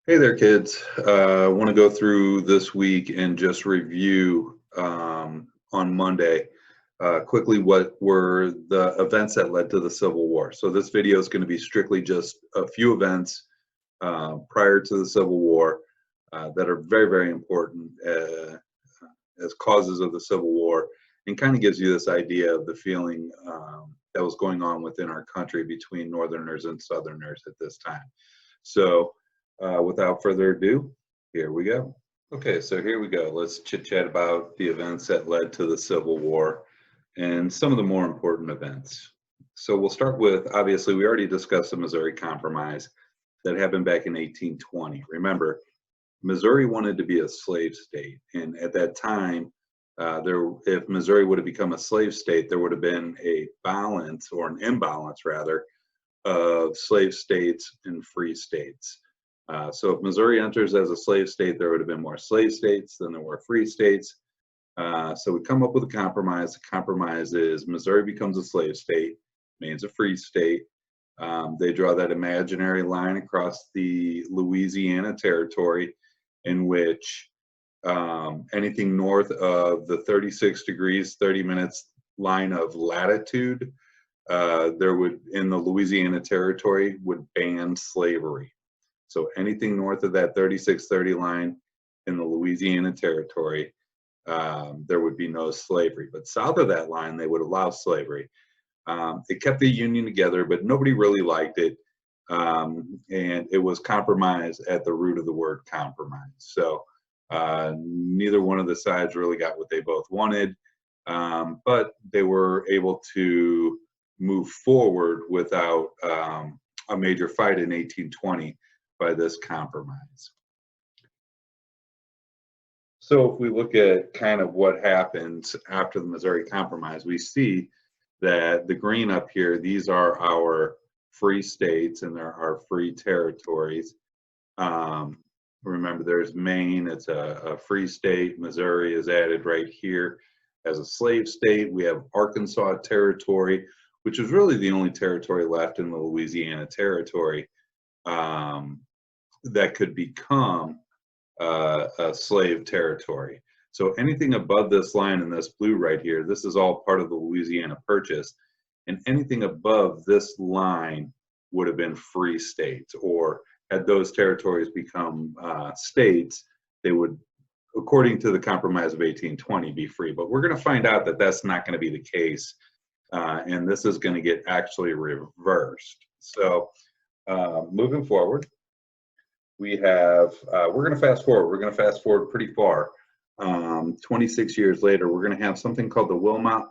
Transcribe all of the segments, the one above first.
Hey there, kids. I want to go through this week and just review on Monday quickly what were the events that led to the Civil War. So this video is going to be strictly just a few events prior to the Civil War that are very, very important as causes of the Civil War, and kind of gives you this idea of the feeling that was going on within our country between Northerners and Southerners at this time. So without further ado, here we go. Okay, so here we go. Let's chit chat about the events that led to the Civil War and some of the more important events. So we'll start with, obviously, we already discussed the Missouri Compromise that happened back in 1820. Remember, Missouri wanted to be a slave state, and at that time, if Missouri would have become a slave state, there would have been a balance, or an imbalance rather, of slave states and free states. So if Missouri enters as a slave state, there would have been more slave states than there were free states. So we come up with a compromise. The compromise is Missouri becomes a slave state, Maine's a free state. They draw that imaginary line across the Louisiana territory in which anything north of the 36 degrees, 30 minutes line of latitude, there would, in the Louisiana territory, would ban slavery. So anything north of that 36-30 line in the Louisiana territory, there would be no slavery. But south of that line, they would allow slavery. It kept the Union together, but nobody really liked it. And it was compromise at the root of the word compromise. So neither one of the sides really got what they both wanted, but they were able to move forward without a major fight in 1820 by this compromise. So if we look at kind of what happened after the Missouri Compromise, we see that the green up here, these are our free states and there are free territories. Remember, there's Maine, it's a free state. Missouri is added right here as a slave state. We have Arkansas Territory, which is really the only territory left in the Louisiana Territory that could become a slave territory. So anything above this line in this blue right here, this is all part of the Louisiana Purchase, and anything above this line would have been free states, or had those territories become states, they would, according to the Compromise of 1820, be free. But we're going to find out that that's not going to be the case, and this is going to get actually reversed. So moving forward, we have, we're going to fast forward. We're going to fast forward pretty far. 26 years later, we're going to have something called the Wilmot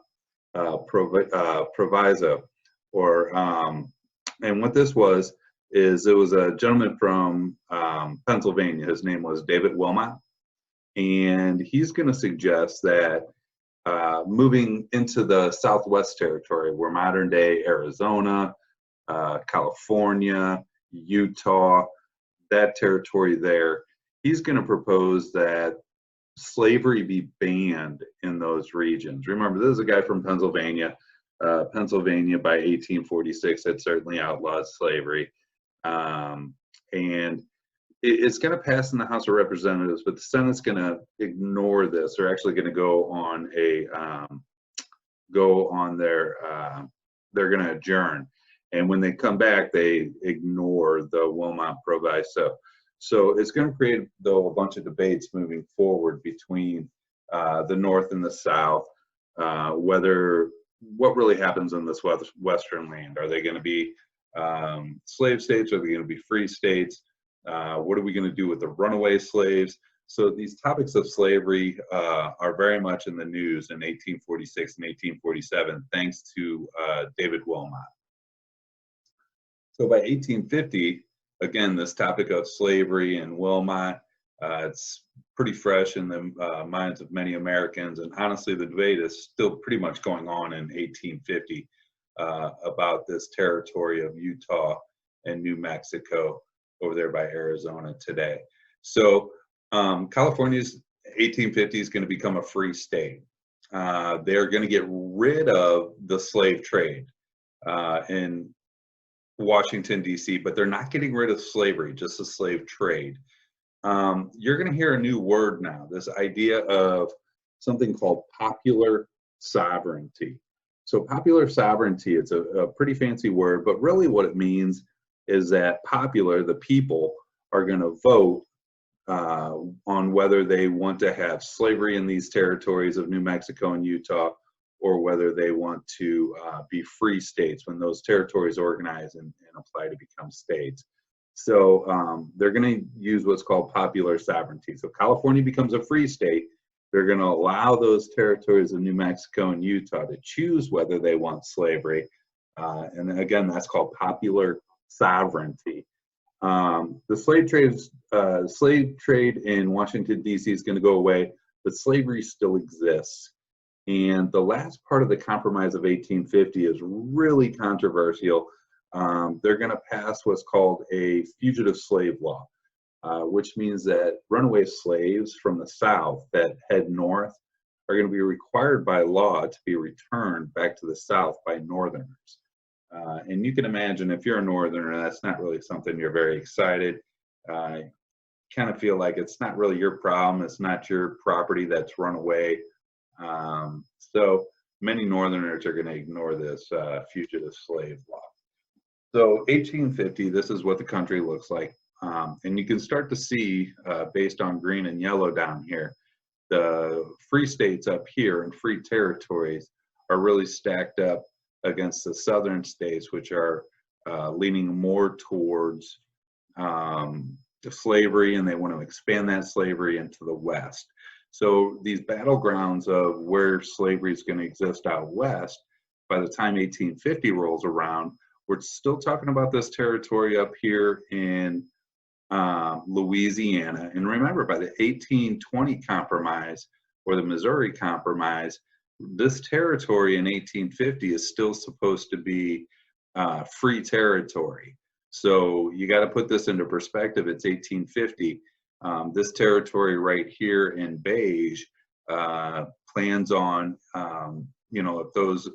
Proviso, or and what this was is it was a gentleman from Pennsylvania. His name was David Wilmot, and he's going to suggest that moving into the Southwest Territory, where modern day Arizona, California, Utah, that territory there, he's going to propose that slavery be banned in those regions. Remember, this is a guy from Pennsylvania. Pennsylvania by 1846 had certainly outlawed slavery. And it's going to pass in the House of Representatives, but the Senate's going to ignore this. They're actually going to go on they're going to adjourn. And when they come back, they ignore the Wilmot Proviso. So it's going to create, though, a bunch of debates moving forward between the North and the South, what really happens in this Western land. Are they going to be slave states? Are they going to be free states? What are we going to do with the runaway slaves? So these topics of slavery are very much in the news in 1846 and 1847, thanks to David Wilmot. So by 1850, again, this topic of slavery and Wilmot, it's pretty fresh in the minds of many Americans. And honestly, the debate is still pretty much going on in 1850 about this territory of Utah and New Mexico over there by Arizona today. So California's 1850 is going to become a free state. They're going to get rid of the slave trade. And Washington, D.C., but they're not getting rid of slavery, just the slave trade. You're going to hear a new word now, this idea of something called popular sovereignty. So popular sovereignty, it's a pretty fancy word, but really what it means is that popular, the people, are going to vote on whether they want to have slavery in these territories of New Mexico and Utah, or whether they want to be free states when those territories organize and apply to become states. So they're going to use what's called popular sovereignty. So California becomes a free state. They're going to allow those territories of New Mexico and Utah to choose whether they want slavery. And again, that's called popular sovereignty. The slave trade in Washington, D.C. is going to go away, but slavery still exists. And the last part of the Compromise of 1850 is really controversial. They're going to pass what's called a fugitive slave law, which means that runaway slaves from the South that head north are going to be required by law to be returned back to the South by Northerners. And you can imagine if you're a Northerner, that's not really something you're very excited. Kind of feel like it's not really your problem. It's not your property that's run away. So many Northerners are going to ignore this fugitive slave law. So 1850, this is what the country looks like. And you can start to see, based on green and yellow down here, the free states up here and free territories are really stacked up against the southern states, which are leaning more towards the slavery, and they want to expand that slavery into the West. So these battlegrounds of where slavery is going to exist out West, by the time 1850 rolls around, we're still talking about this territory up here in Louisiana. And remember, by the 1820 Compromise, or the Missouri Compromise, this territory in 1850 is still supposed to be free territory. So you got to put this into perspective. It's 1850. This territory right here in beige plans on, if those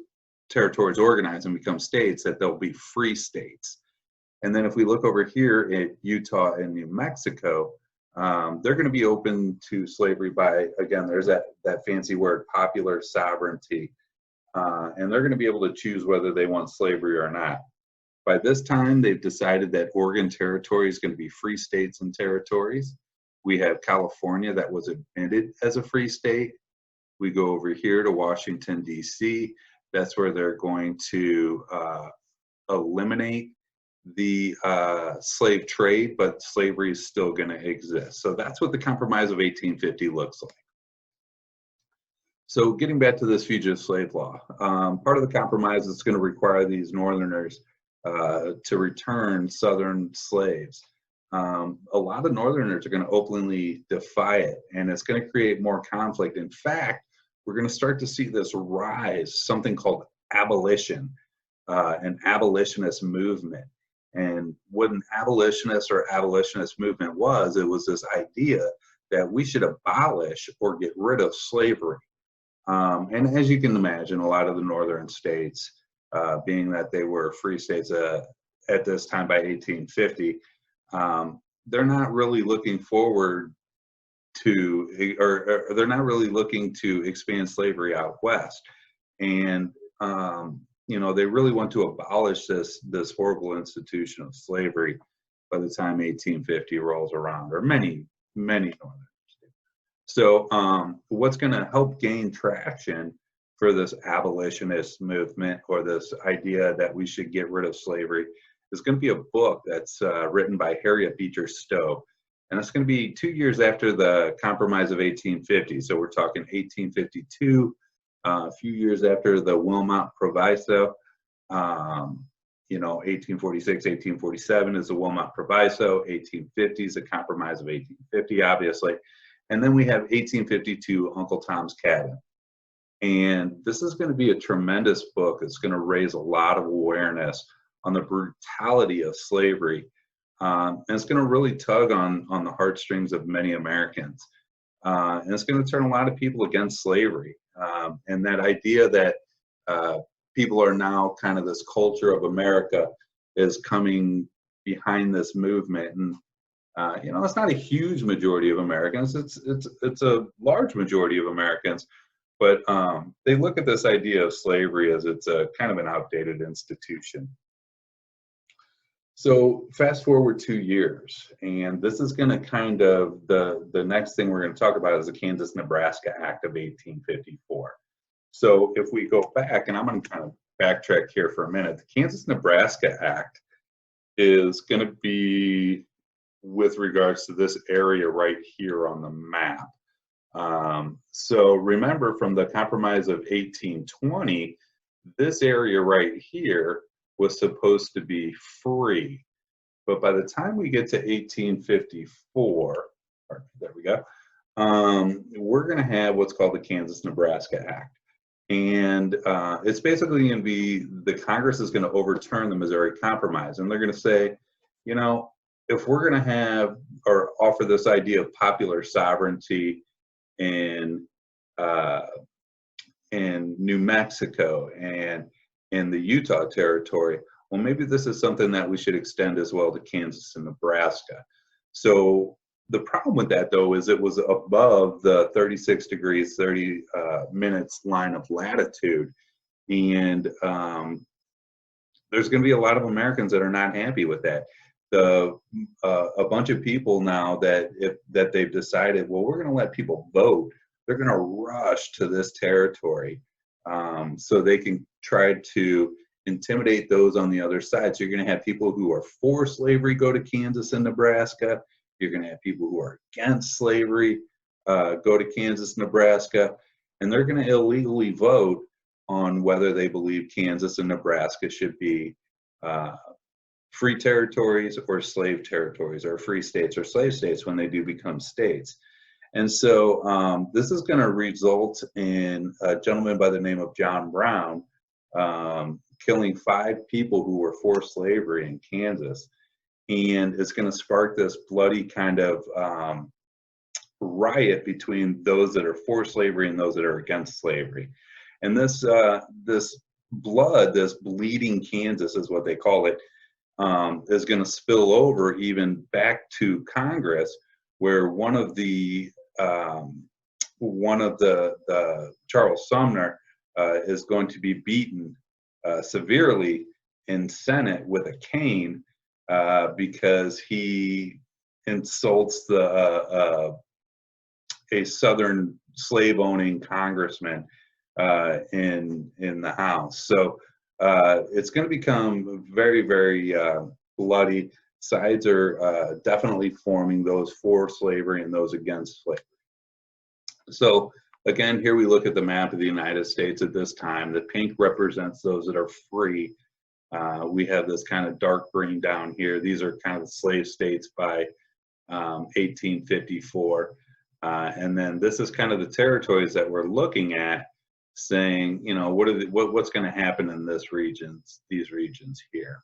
territories organize and become states, that they'll be free states. And then if we look over here at Utah and New Mexico, they're going to be open to slavery by, again, there's that fancy word, popular sovereignty. And they're going to be able to choose whether they want slavery or not. By this time, they've decided that Oregon Territory is going to be free states and territories. We have California that was admitted as a free state. We go over here to Washington, D.C. That's where they're going to eliminate the slave trade, but slavery is still going to exist. So that's what the Compromise of 1850 looks like. So getting back to this fugitive slave law, part of the compromise is going to require these Northerners to return Southern slaves. A lot of Northerners are going to openly defy it, and it's going to create more conflict. In fact, we're going to start to see this rise, something called abolition, an abolitionist movement. And what an abolitionist or abolitionist movement was, it was this idea that we should abolish or get rid of slavery. And as you can imagine, a lot of the northern states, being that they were free states at this time by 1850, they're not really looking forward to, or they're not really looking to expand slavery out west. And they really want to abolish this horrible institution of slavery by the time 1850 rolls around, or many northern states. So what's going to help gain traction for this abolitionist movement, or this idea that we should get rid of slavery, is going to be a book that's written by Harriet Beecher Stowe. And it's going to be 2 years after the Compromise of 1850. So we're talking 1852, a few years after the Wilmot Proviso. 1846, 1847 is the Wilmot Proviso. 1850 is the Compromise of 1850, obviously. And then we have 1852, Uncle Tom's Cabin. And this is going to be a tremendous book. It's going to raise a lot of awareness on the brutality of slavery. And it's going to really tug on the heartstrings of many Americans. And it's going to turn a lot of people against slavery. And that idea that people are now kind of this culture of America is coming behind this movement. And you know, it's not a huge majority of Americans. It's a large majority of Americans, but they look at this idea of slavery as it's a kind of an outdated institution. So fast forward 2 years, and this is going to kind of the next thing we're going to talk about is the Kansas-Nebraska Act of 1854. So if we go back, and I'm going to kind of backtrack here for a minute, the Kansas-Nebraska Act is going to be with regards to this area right here on the map. So remember, from the Compromise of 1820, this area right here was supposed to be free. But by the time we get to 1854, there we go, we're going to have what's called the Kansas-Nebraska Act. And it's basically going to be, the Congress is going to overturn the Missouri Compromise. And they're going to say, you know, if we're going to have or offer this idea of popular sovereignty in New Mexico and in the Utah territory, well, maybe this is something that we should extend as well to Kansas and Nebraska. So the problem with that, though, is it was above the 36 degrees 30 minutes line of latitude, and there's going to be a lot of Americans that are not happy with that. A bunch of people now that they've decided, well, we're going to let people vote, they're going to rush to this territory so they can try to intimidate those on the other side. So you're going to have people who are for slavery go to Kansas and Nebraska. You're going to have people who are against slavery go to Kansas, Nebraska, and they're going to illegally vote on whether they believe Kansas and Nebraska should be free territories or slave territories, or free states or slave states when they do become states. And so this is going to result in a gentleman by the name of John Brown killing 5 people who were for slavery in Kansas. And it's going to spark this bloody kind of riot between those that are for slavery and those that are against slavery. And this blood, this bleeding Kansas is what they call it, is going to spill over even back to Congress, where one of the Charles Sumner is going to be beaten severely in Senate with a cane because he insults a Southern slave-owning congressman in the House. So it's going to become very, very bloody. Sides are definitely forming, those for slavery and those against slavery. So again, here we look at the map of the United States at this time. The pink represents those that are free. We have this kind of dark green down here. These are kind of the slave states by 1854. And then this is kind of the territories that we're looking at, saying, you know, what's going to happen in these regions here.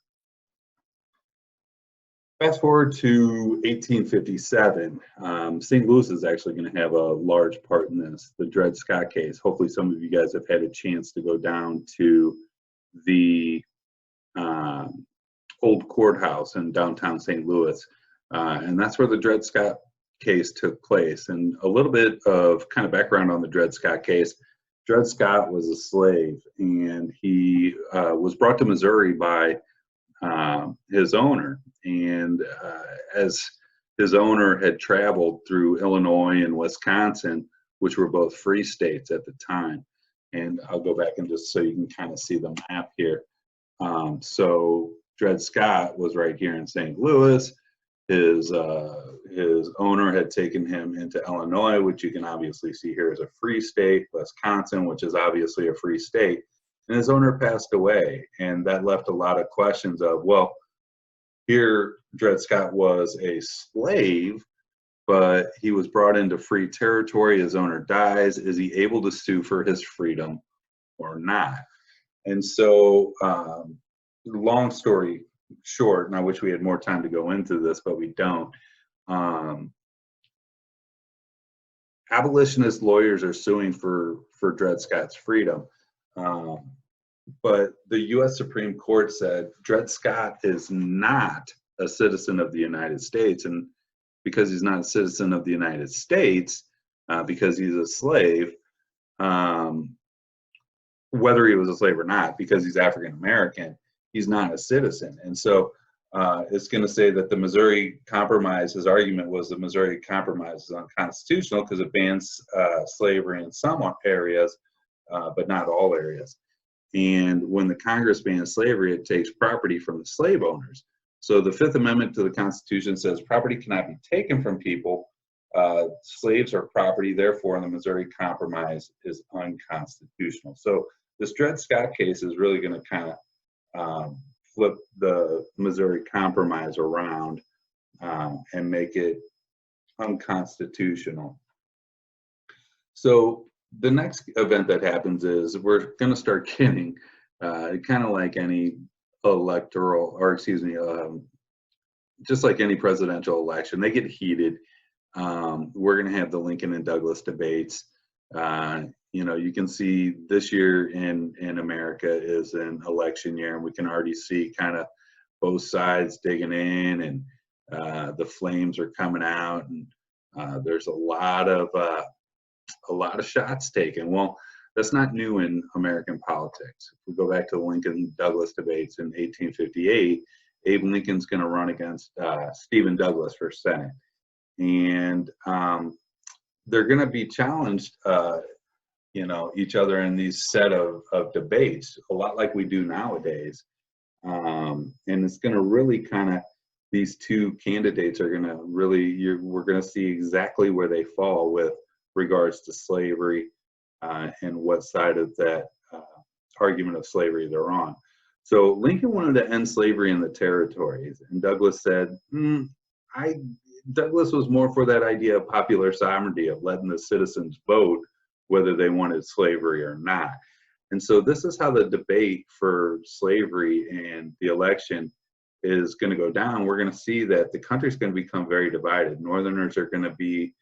Fast forward to 1857. St. Louis is actually going to have a large part in this, the Dred Scott case. Hopefully some of you guys have had a chance to go down to the old courthouse in downtown St. Louis. And that's where the Dred Scott case took place. And a little bit of kind of background on the Dred Scott case. Dred Scott was a slave, and he was brought to Missouri by his owner. And as his owner had traveled through Illinois and Wisconsin, which were both free states at the time. And I'll go back and just so you can kind of see the map here. So Dred Scott was right here in St. Louis. His owner had taken him into Illinois, which you can obviously see here as a free state, Wisconsin, which is obviously a free state. And his owner passed away, and that left a lot of questions of, well, here Dred Scott was a slave, but he was brought into free territory. His owner dies. Is he able to sue for his freedom or not? And so, long story short, and I wish we had more time to go into this, but we don't. Abolitionist lawyers are suing for Dred Scott's freedom. but the U.S. Supreme Court said Dred Scott is not a citizen of the United States, and because he's not a citizen of the United States, because he's a slave, um, whether he was a slave or not, because he's African American, he's not a citizen. And so it's going to say that the Missouri Compromise, his argument was the Missouri Compromise is unconstitutional because it bans slavery in some areas, but not all areas. And when the Congress bans slavery, it takes property from the slave owners. So the Fifth Amendment to the Constitution says property cannot be taken from people. Slaves are property, therefore the Missouri Compromise is unconstitutional. So this Dred Scott case is really going to kind of flip the Missouri Compromise around and make it unconstitutional. So the next event that happens is we're going to start getting kind of like any electoral, or excuse me, just like any presidential election, they get heated. We're going to have the Lincoln and Douglas debates. You know, you can see this year in America is an election year, and we can already see kind of both sides digging in, and the flames are coming out, and there's a lot of shots taken. Well, that's not new in American politics. If we go back to the Lincoln-Douglas debates in 1858, Abe Lincoln's going to run against Stephen Douglas for Senate. And they're going to be challenged, you know, each other in these set of debates, a lot like we do nowadays. And it's going to really kind of, these two candidates are going to really, we're going to see exactly where they fall with regards to slavery and what side of that argument of slavery they're on. So Lincoln wanted to end slavery in the territories, and Douglas said, Douglas was more for that idea of popular sovereignty, of letting the citizens vote whether they wanted slavery or not. And so this is how the debate for slavery and the election is going to go down. We're going to see that the country's going to become very divided. Northerners are going to be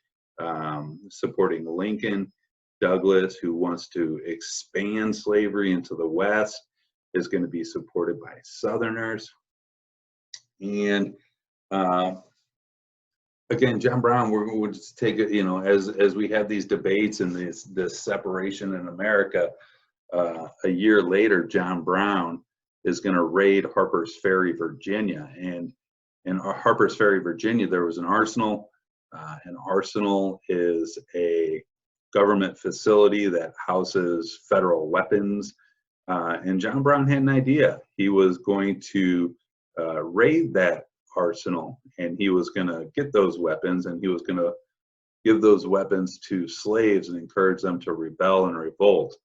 supporting Lincoln. Douglas, who wants to expand slavery into the West, is going to be supported by Southerners. And again, John Brown, we'll just take it, you know, as we have these debates and this separation in America, a year later, John Brown is going to raid Harper's Ferry, Virginia. And in Harper's Ferry, Virginia, there was an arsenal. An arsenal is a government facility that houses federal weapons. And John Brown had an idea. He was going to raid that arsenal, and he was going to get those weapons, and he was going to give those weapons to slaves and encourage them to rebel and revolt.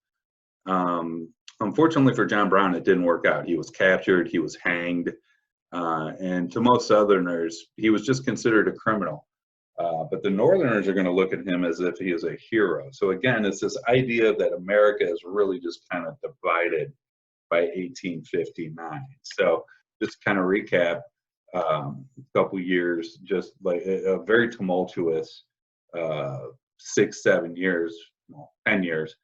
Unfortunately for John Brown, it didn't work out. He was captured, he was hanged, and to most Southerners, he was just considered a criminal. But the Northerners are going to look at him as if he is a hero. So again, it's this idea that America is really just kind of divided by 1859. So just kind of recap, a couple years, just like a very tumultuous 6, 7 years, 10 years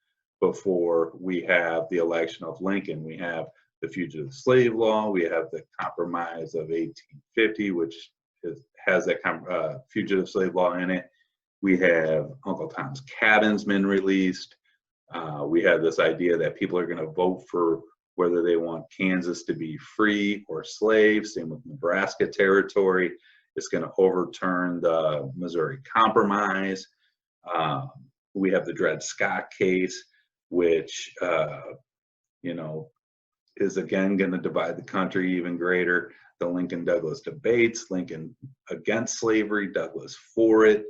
before we have the election of Lincoln. We have the Fugitive Slave Law, we have the Compromise of 1850, which has that fugitive slave law in it. We have Uncle Tom's Cabin's been released. We have this idea that people are going to vote for whether they want Kansas to be free or slave. Same with Nebraska Territory. It's going to overturn the Missouri Compromise. We have the Dred Scott case, which you know, is again going to divide the country even greater. The Lincoln-Douglas debates, Lincoln against slavery, Douglas for it,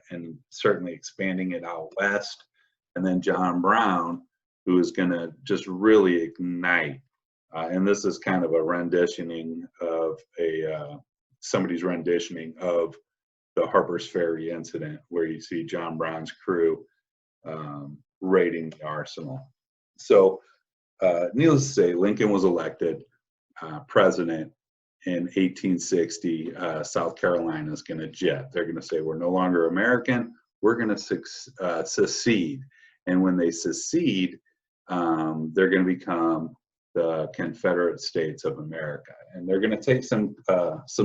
and certainly expanding it out west. And then John Brown, who is going to just really ignite. And this is kind of a renditioning of somebody's renditioning of the Harper's Ferry incident, where you see John Brown's crew raiding the arsenal. So needless to say, Lincoln was elected president in 1860. South Carolina is going to jet. They're going to say, we're no longer American, we're going to secede. And when they secede, they're going to become the Confederate States of America, and they're going to take some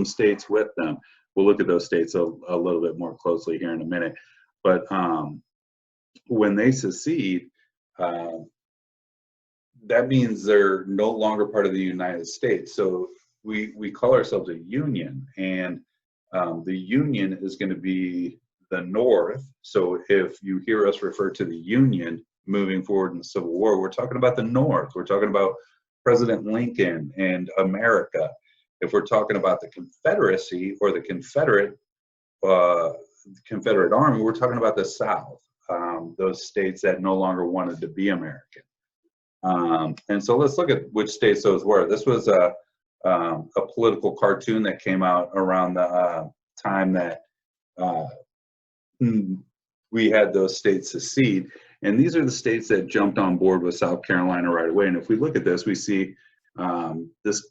states with them. We'll look at those states a little bit more closely here in a minute. But when they secede, that means they're no longer part of the United States. So we call ourselves a union, and the union is going to be the North. So if you hear us refer to the Union moving forward in the Civil War, we're talking about the North. We're talking about President Lincoln and America. If we're talking about the Confederacy or the Confederate Army, we're talking about the South, those states that no longer wanted to be American. And so let's look at which states those were. This was a political cartoon that came out around the time that we had those states secede. And these are the states that jumped on board with South Carolina right away. And if we look at this, we see this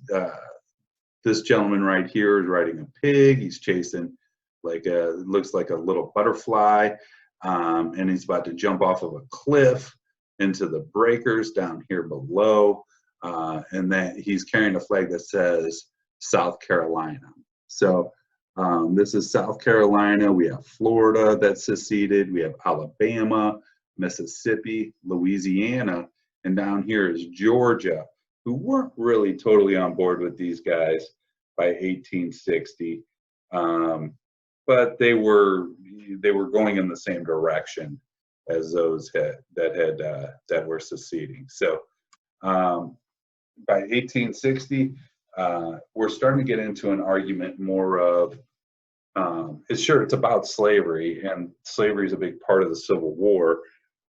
gentleman right here is riding a pig. He's chasing looks like a little butterfly, and he's about to jump off of a cliff into the breakers down here below, and that he's carrying a flag that says South Carolina. So this is South Carolina. We have Florida that seceded. We have Alabama, Mississippi, Louisiana, and down here is Georgia, who weren't really totally on board with these guys by 1860, but they were going in the same direction as those that were seceding. So by 1860, we're starting to get into an argument more of it's about slavery, and slavery is a big part of the Civil War,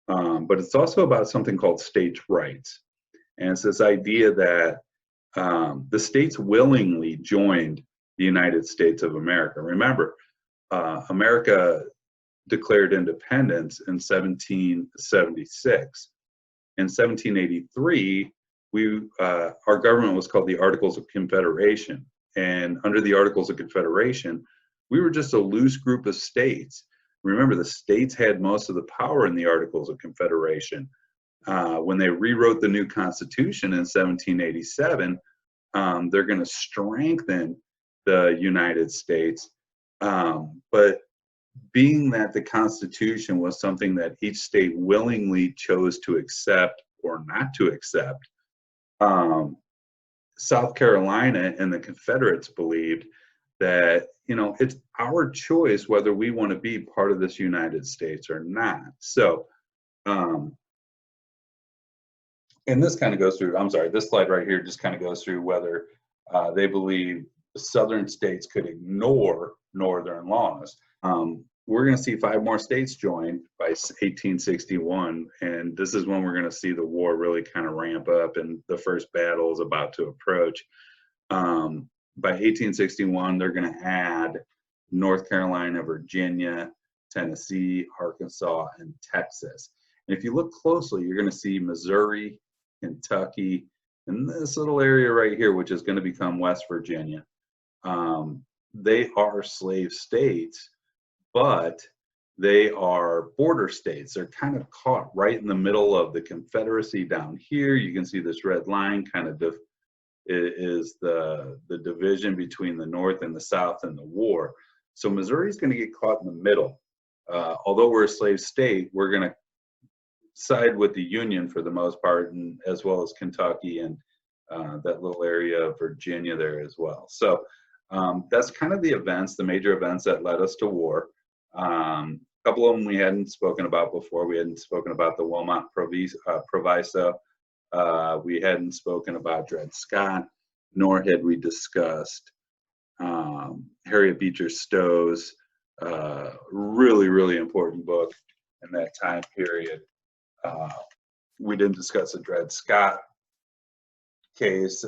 but it's also about something called states' rights. And it's this idea that the states willingly joined the United States of America. Remember, America declared independence in 1776. In 1783, our government was called the Articles of Confederation. And under the Articles of Confederation, we were just a loose group of states. Remember, the states had most of the power in the Articles of Confederation. When they rewrote the new Constitution in 1787, they're going to strengthen the United States. But being that the Constitution was something that each state willingly chose to accept or not to accept, South Carolina and the Confederates believed that, it's our choice whether we want to be part of this United States or not. So, and this kind of goes through, this slide right here just kind of goes through whether they believe the southern states could ignore northern laws. We're going to see 5 more states join by 1861, and this is when we're going to see the war really kind of ramp up, and the first battle is about to approach. By 1861, they're going to add North Carolina, Virginia, Tennessee, Arkansas, and Texas. And if you look closely, you're going to see Missouri, Kentucky, and this little area right here, which is going to become West Virginia. They are slave states, but they are border states. They're kind of caught right in the middle of the Confederacy down here. You can see this red line kind of is the division between the North and the South in the war. So Missouri is going to get caught in the middle. Although we're a slave state, we're going to side with the Union for the most part, and as well as Kentucky and that little area of Virginia there as well. So that's kind of the major events that led us to war. A couple of them we hadn't spoken about before. We hadn't spoken about the Wilmot Proviso. We hadn't spoken about Dred Scott, nor had we discussed Harriet Beecher Stowe's really, really important book in that time period. We didn't discuss the Dred Scott case,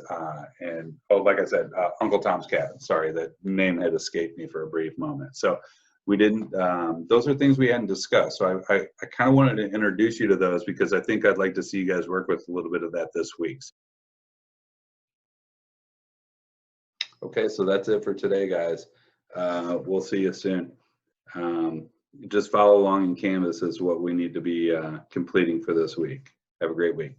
and like I said, Uncle Tom's Cabin. Sorry, that name had escaped me for a brief moment. So we didn't, those are things we hadn't discussed. So I kind of wanted to introduce you to those because I think I'd like to see you guys work with a little bit of that this week. Okay, so that's it for today, guys. We'll see you soon. Just follow along in Canvas is what we need to be completing for this week. Have a great week.